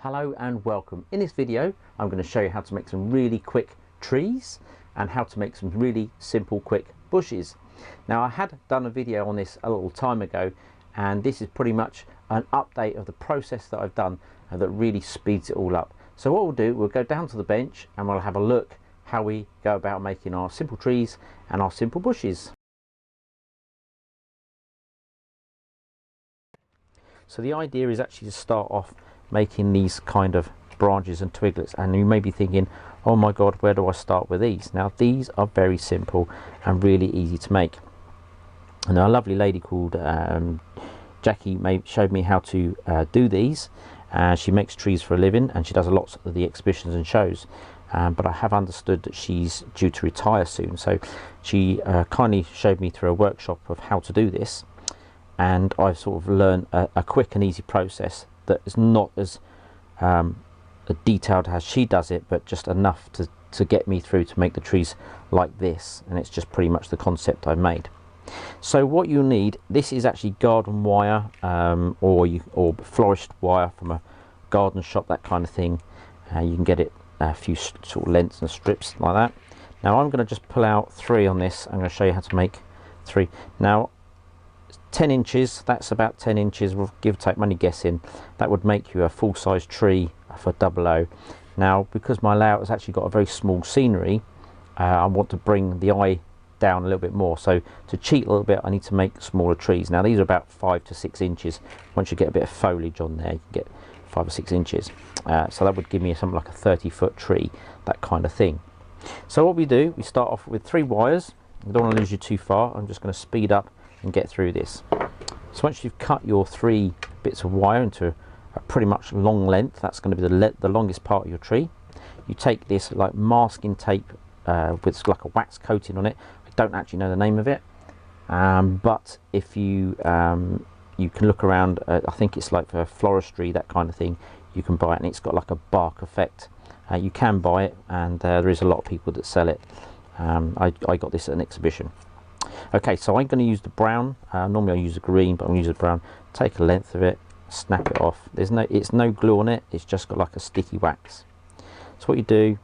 Hello and welcome. In this video I'm going to show you how to make some really quick trees and how to make some really simple quick bushes. Now I had done a video on this a little time ago, and this is pretty much an update of the process that I've done and that really speeds it all up. So what we'll do, we'll go down to the bench and we'll have a look how we go about making our simple trees and our simple bushes. So the idea is actually to start off making these kind of branches and twiglets, and you may be thinking, oh my god, where do I start with these? Now these are very simple and really easy to make. And a lovely lady called Jackie showed me how to do these. She makes trees for a living and she does a lot of the exhibitions and shows, but I have understood that she's due to retire soon, so she kindly showed me through a workshop of how to do this, and I've sort of learned a quick and easy process that is not as detailed as she does it, but just enough to get me through to make the trees like this, and it's just pretty much the concept I've made. So what you'll need, this is actually garden wire or florist wire from a garden shop, that kind of thing. You can get it a few sort of lengths and strips like that. Now I'm going to just pull out 3 on this. I'm going to show you how to make 3. Now 10 inches, that's about 10 inches, we'll give or take, I'm only guessing, that would make you a full-size tree for 00. Now because my layout has actually got a very small scenery, I want to bring the eye down a little bit more, so to cheat a little bit I need to make smaller trees. Now these are about 5 to 6 inches. Once you get a bit of foliage on there you can get 5 or 6 inches, so that would give me something like a 30-foot tree, that kind of thing. So what we do, we start off with 3 wires. I don't want to lose you too far, I'm just going to speed up and get through this. So once you've cut your 3 bits of wire into a pretty much long length, that's going to be the longest part of your tree, you take this like masking tape with like a wax coating on it. I don't actually know the name of it, but if you you can look around, I think it's like for floristry, that kind of thing, you can buy it, and it's got like a bark effect. You can buy it, and there is a lot of people that sell it. I got this at an exhibition. Okay, so I'm going to use the brown. Normally I use the green, but I'm going to use the brown. Take a length of it, snap it off. It's no glue on it, it's just got like a sticky wax. So what you do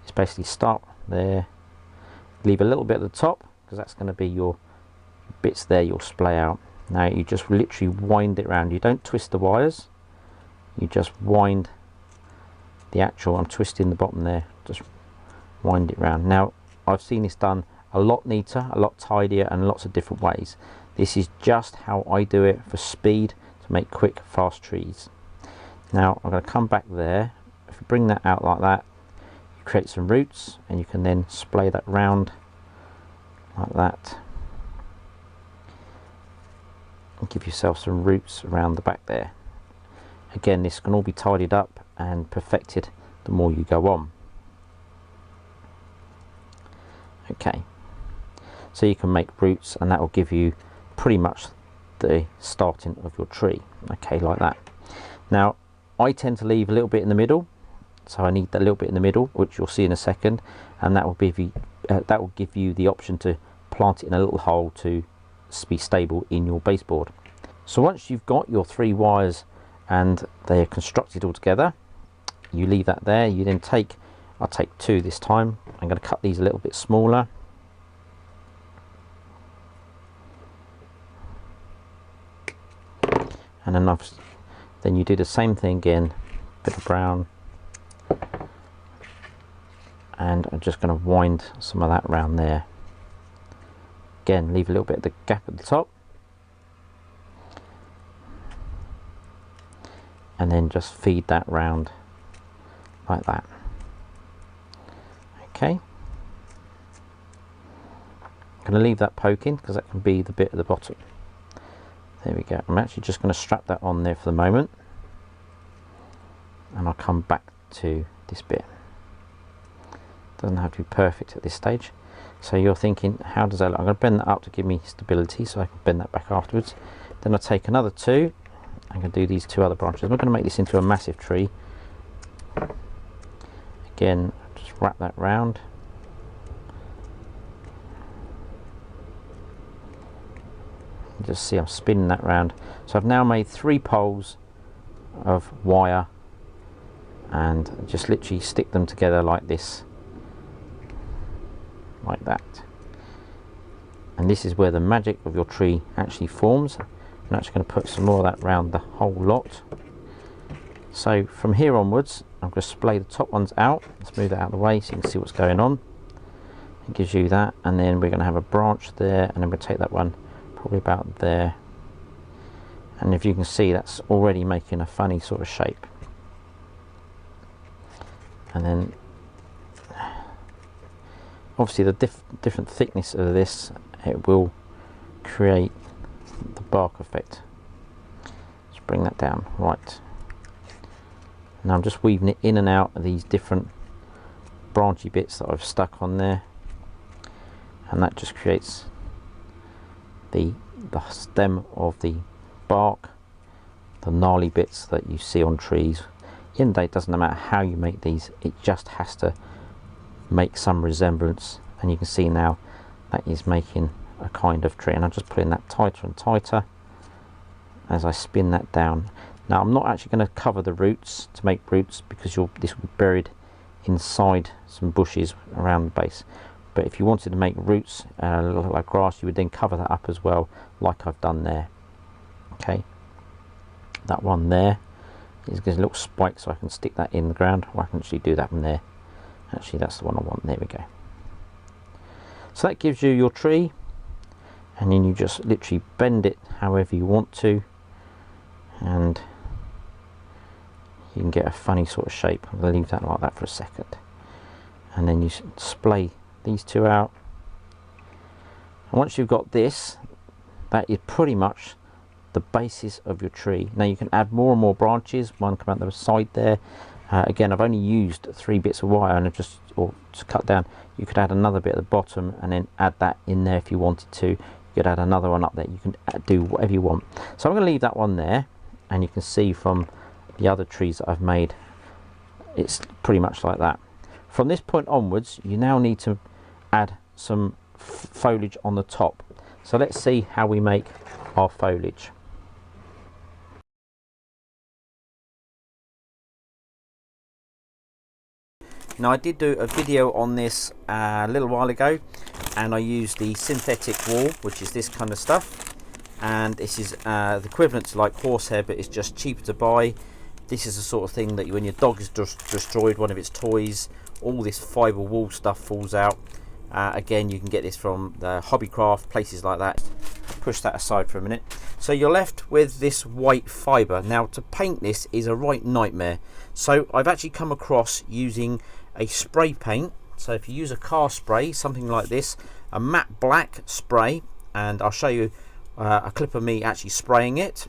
is basically start there, leave a little bit at the top, because that's going to be your bits there you'll splay out. Now you just literally wind it around. You don't twist the wires, you just wind the actual, I'm twisting the bottom there, just wind it around. Now I've seen this done a lot neater, a lot tidier, and lots of different ways. This is just how I do it for speed, to make quick fast trees. Now I'm going to come back there. If you bring that out like that, you create some roots, and you can then splay that round like that and give yourself some roots around the back there. Again, this can all be tidied up and perfected the more you go on. Okay, so you can make roots, and that will give you pretty much the starting of your tree. Okay, like that. Now I tend to leave a little bit in the middle, so I need that little bit in the middle, which you'll see in a second, and that will give you the option to plant it in a little hole to be stable in your baseboard. So once you've got your 3 wires and they are constructed all together, you leave that there. You then I'll take 2 this time. I'm going to cut these a little bit smaller. And then you do the same thing again, bit of brown, and I'm just going to wind some of that around there. Again, leave a little bit of the gap at the top, and then just feed that round like that. Okay, I'm going to leave that poking because that can be the bit at the bottom. There we go. I'm actually just going to strap that on there for the moment, and I'll come back to this bit. Doesn't have to be perfect at this stage. So you're thinking, how does that look? I'm going to bend that up to give me stability, so I can bend that back afterwards. Then I'll take another 2. I'm going to do these 2 other branches. I'm not going to make this into a massive tree. Again, just wrap that round. Just see I'm spinning that round. So I've now made 3 poles of wire and just literally stick them together like this, like that. And this is where the magic of your tree actually forms. I'm actually going to put some more of that round the whole lot. So from here onwards, I'm going to splay the top ones out. Let's move that out of the way so you can see what's going on. It gives you that, and then we're going to have a branch there, and then we'll take that one probably about there. And if you can see, that's already making a funny sort of shape. And then obviously the different thickness of this, it will create the bark effect. Let's bring that down. Right, now I'm just weaving it in and out of these different branchy bits that I've stuck on there, and that just creates the stem of the bark, the gnarly bits that you see on trees. In the day, it doesn't matter how you make these, it just has to make some resemblance, and you can see now that is making a kind of tree. And I'm just putting that tighter and tighter as I spin that down. Now I'm not actually going to cover the roots to make roots, because this will be buried inside some bushes around the base. But if you wanted to make roots look like grass, you would then cover that up as well, like I've done there. Okay, that one there is a little spike, so I can stick that in the ground, or I can actually do that one there. Actually, that's the one I want. There we go. So that gives you your tree, and then you just literally bend it however you want to, and you can get a funny sort of shape. I'm going to leave that like that for a second, and then you splay these two out. And once you've got this, that is pretty much the basis of your tree. Now you can add more and more branches. One come out the side there. Again, I've only used 3 bits of wire, and just cut down. You could add another bit at the bottom and then add that in there if you wanted to. You could add another one up there. You can do whatever you want. So I'm going to leave that one there, and you can see from the other trees that I've made, it's pretty much like that. From this point onwards, you now need to add some foliage on the top. So let's see how we make our foliage. Now I did do a video on this a little while ago, and I used the synthetic wool, which is this kind of stuff, and this is the equivalent to like horsehair, but it's just cheaper to buy. This is the sort of thing that when your dog is destroyed one of its toys, all this fibre wool stuff falls out. Again, you can get this from the Hobbycraft, places like that. Push that aside for a minute. So you're left with this white fibre. Now to paint this is a right nightmare. So I've actually come across using a spray paint. So if you use a car spray, something like this, a matte black spray, and I'll show you a clip of me actually spraying it.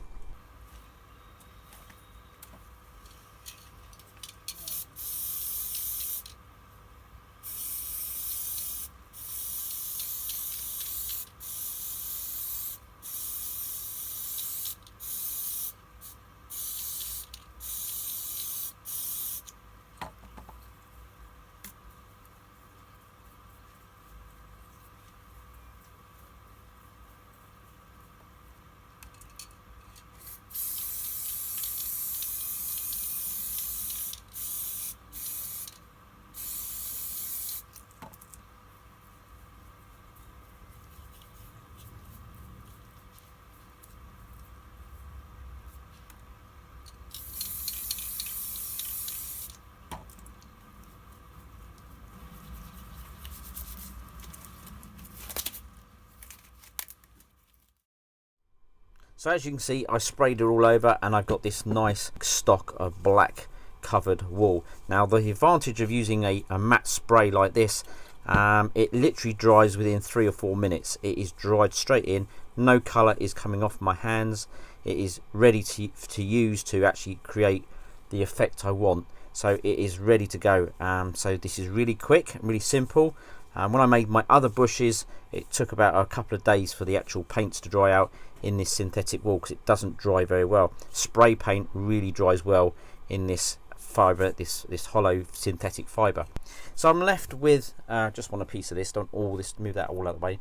So as you can see, I sprayed it all over, and I've got this nice stock of black covered wool. Now the advantage of using a matte spray like this, it literally dries within 3 or 4 minutes. It is dried straight in, no colour is coming off my hands. It is ready to use to actually create the effect I want. So it is ready to go. So this is really quick and really simple. When I made my other bushes, it took about a couple of days for the actual paints to dry out in this synthetic wool, because it doesn't dry very well. Spray paint really dries well in this fibre, this hollow synthetic fibre. So I'm left with just want a piece of this, don't all this, move that all out of the way.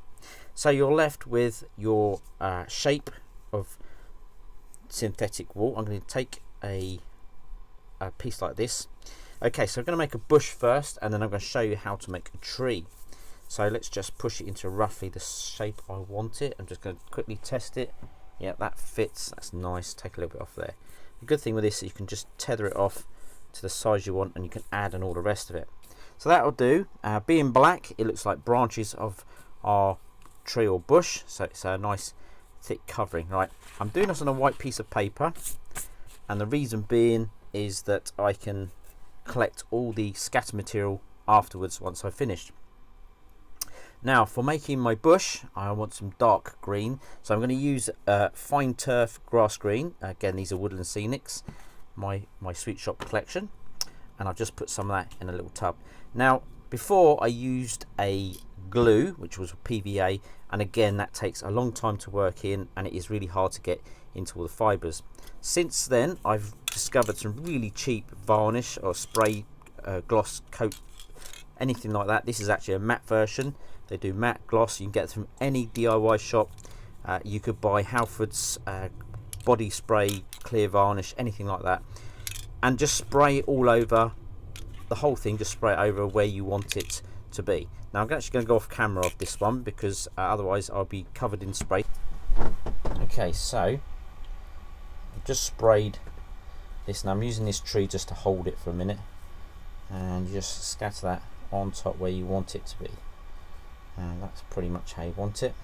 So you're left with your shape of synthetic wool. I'm going to take a a piece like this. Okay, so I'm going to make a bush first, and then I'm going to show you how to make a tree. So let's just push it into roughly the shape I want it. I'm just going to quickly test it. Yeah, that fits. That's nice. Take a little bit off there. The good thing with this is you can just tether it off to the size you want, and you can add and all the rest of it. So that'll do. Being black, it looks like branches of our tree or bush, so it's a nice thick covering. Right, I'm doing this on a white piece of paper, and the reason being is that I can collect all the scatter material afterwards once I've finished. Now for making my bush, I want some dark green, so I'm going to use fine turf grass green. Again, these are Woodland Scenics, my sweet shop collection, and I've just put some of that in a little tub. Now before I used a glue which was PVA, and again that takes a long time to work in, and it is really hard to get into all the fibres. Since then I've discovered some really cheap varnish or spray gloss coat, anything like that. This is actually a matte version. They do matte gloss. You can get it from any DIY shop. You could buy Halford's body spray clear varnish, anything like that, and just spray it all over the whole thing. Just spray it over where you want it to be. Now I'm actually going to go off camera of this one because otherwise I'll be covered in spray. Okay, so I've just sprayed this, and I'm using this tree just to hold it for a minute, and you just scatter that on top where you want it to be, and that's pretty much how you want it.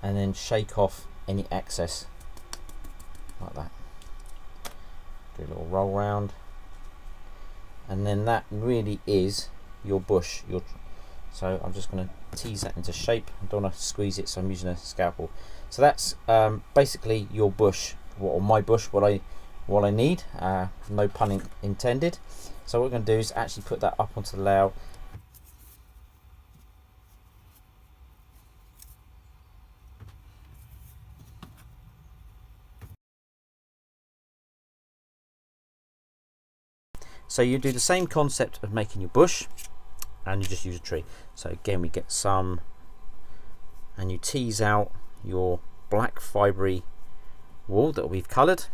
And then shake off any excess like that. Do a little roll round, and then that really is your bush. So I'm just going to tease that into shape. I don't want to squeeze it, so I'm using a scalpel. So that's basically your bush, or my bush, what I need. No pun intended. So what we're going to do is actually put that up onto the layout. So you do the same concept of making your bush, and you just use a tree. So again, we get some, and you tease out your black fibre wool that we've coloured.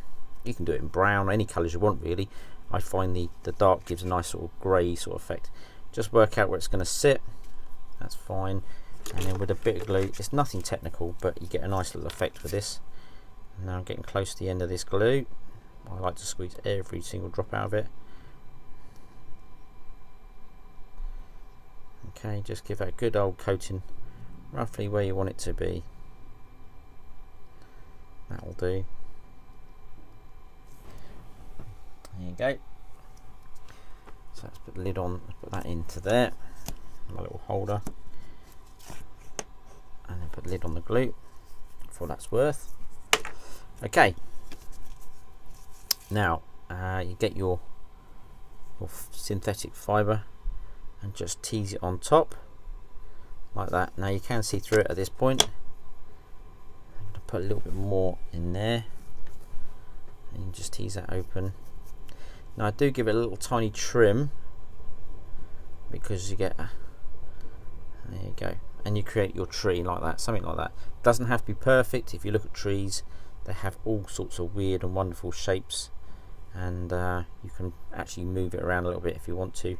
You can do it in brown, any colours you want really. I find the dark gives a nice sort of grey sort of effect. Just work out where it's going to sit. That's fine. And then with a bit of glue, it's nothing technical, but you get a nice little effect with this. Now I'm getting close to the end of this glue. I like to squeeze every single drop out of it. Okay, just give that a good old coating roughly where you want it to be. That'll do. There you go. So let's put the lid on, put that into there, my little holder, and then put the lid on the glue for all that's worth. Okay, now you get your synthetic fibre and just tease it on top like that. Now you can see through it at this point. I'm going to put a little bit more in there, and you just tease that open. Now I do give it a little tiny trim because you get there you go, and you create your tree like that, something like that. Doesn't have to be perfect. If you look at trees, they have all sorts of weird and wonderful shapes, and you can actually move it around a little bit if you want to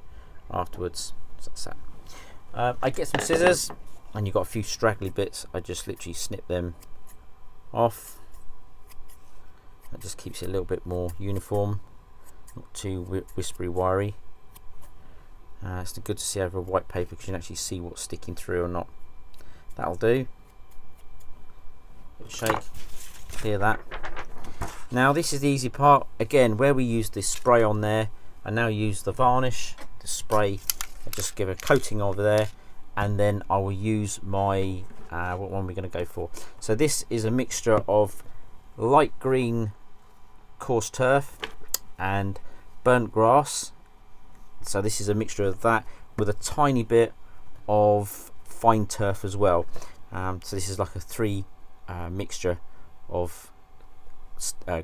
afterwards. So that's that. I get some scissors, and you've got a few straggly bits. I just literally snip them off. That just keeps it a little bit more uniform, not too whispery wiry. It's good to see over white paper because you can actually see what's sticking through or not. That'll do. Shake, clear that. Now this is the easy part. Again, where we use this spray on there, I now use the varnish, the spray. I just give a coating over there, and then I will use my what one we're going to go for. So this is a mixture of light green coarse turf and burnt grass. So this is a mixture of that with a tiny bit of fine turf as well. So this is like a three mixture of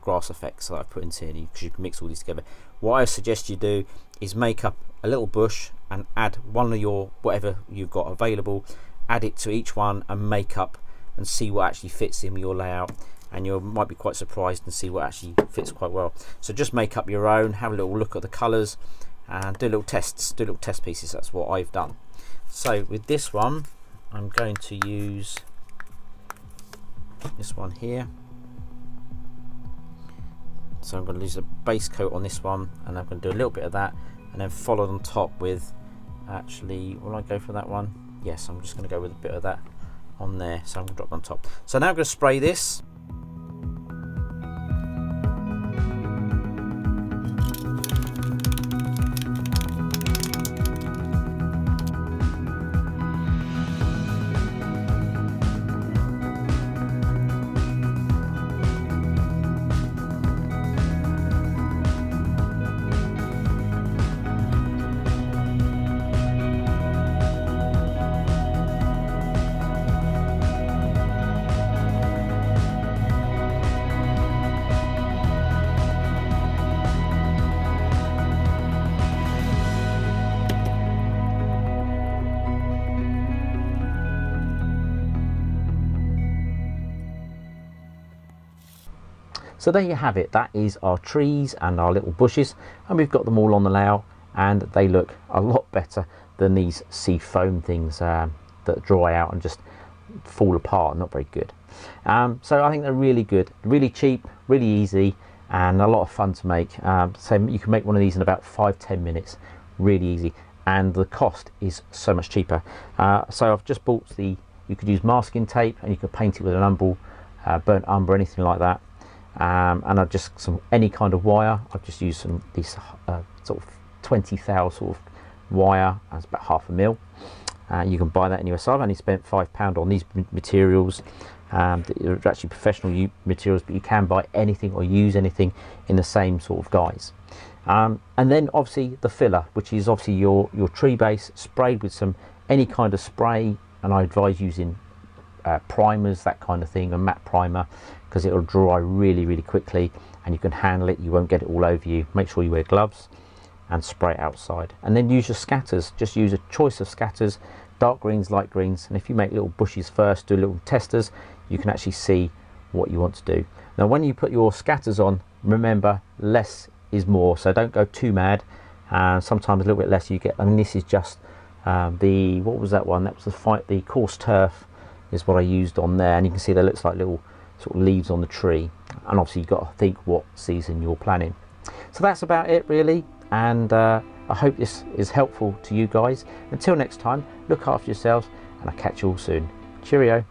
grass effects that I've put into here, because you can mix all these together. What I suggest you do is make up a little bush and add one of your whatever you've got available, add it to each one and make up and see what actually fits in your layout. and you might be quite surprised and see what actually fits quite well. So just make up your own, have a little look at the colours, and do little tests, do little test pieces. That's what I've done. So with this one, I'm going to use this one here. So I'm going to use a base coat on this one, and I'm going to do a little bit of that, and then follow on top with, actually, will I go for that one? Yes, I'm just going to go with a bit of that on there. So I'm going to drop on top. So now I'm going to spray this. So there you have it. That is our trees and our little bushes, and we've got them all on the layout, and they look a lot better than these sea foam things that dry out and just fall apart. Not very good. So I think they're really good, really cheap, really easy, and a lot of fun to make. So you can make one of these in about 5-10 minutes, really easy, and the cost is so much cheaper. So I've just bought you could use masking tape, and you could paint it with an umber, burnt umber, anything like that. And I've just any kind of wire. I've just used these sort of 20 thou sort of wire. That's about 1/2 mil. You can buy that anywhere. So I've only spent £5 on these materials. They're actually professional materials, but you can buy anything or use anything in the same sort of guise. And then obviously the filler, which is obviously your tree base sprayed with any kind of spray, and I advise using primers, that kind of thing, a matte primer, because it'll dry really quickly, and you can handle it. You won't get it all over you. Make sure you wear gloves and spray it outside, and then use your scatters. Just use a choice of scatters, dark greens, light greens, and if you make little bushes first, do little testers, you can actually see what you want to do. Now when you put your scatters on, remember, less is more, so don't go too mad. Sometimes a little bit less you get. I mean, this is just what was that one? That was the coarse turf is what I used on there, and you can see there looks like little sort of leaves on the tree, and obviously you've got to think what season you're planning. So that's about it really, and I hope this is helpful to you guys. Until next time, look after yourselves, and I'll catch you all soon. Cheerio.